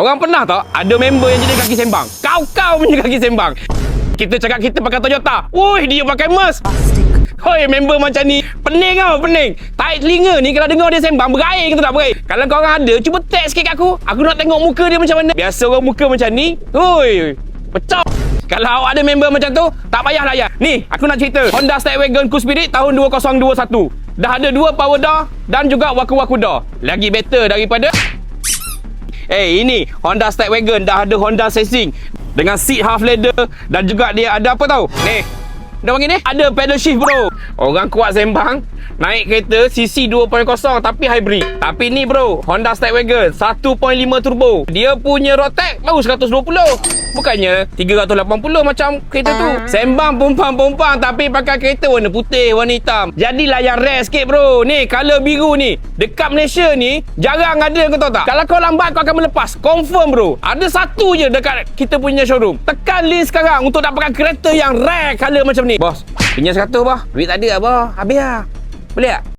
Orang pernah tak ada member yang jadi kaki sembang? Kau punya kaki sembang. Kita cakap kita pakai Toyota. Woi, dia pakai Merc. Hoi, member macam ni. Pening tau, pening. Tarik telinga ni kalau dengar dia sembang, berair ke tak berair? Kalau korang ada, cuba tag sikit kat aku. Aku nak tengok muka dia macam mana. Biasa orang muka macam ni. Hoi, pecah. Kalau awak ada member macam tu, tak payah layan. Ni, aku nak cerita. Honda Stepwagon Cool Spirit tahun 2021. Dah ada 2 power door dan juga waku-waku door. Lagi better daripada ini Honda Stepwagon dah ada Honda Sensing dengan seat half leather dan juga dia ada apa tahu? Ni. Dah panggil ni? Ada pedal shift bro. Orang kuat sembang naik kereta CC 2.0 tapi hybrid. Tapi ni bro, Honda Stepwagon 1.5 turbo. Dia punya road tax baru 120. Bukannya 380 macam kereta tu. Sembang pompang-pompang tapi pakai kereta warna putih, warna hitam. Jadilah yang rare sikit bro. Ni color biru ni dekat Malaysia ni jarang ada, kau tahu tak? Kalau kau lambat kau akan melepas. Confirm bro. Ada satu je dekat kita punya showroom. Tekan link sekarang untuk dapatkan kereta yang rare color macam ni. Bos, pinjam 100 bah. Duit tak ada bah. Habis lah. Boleh tak?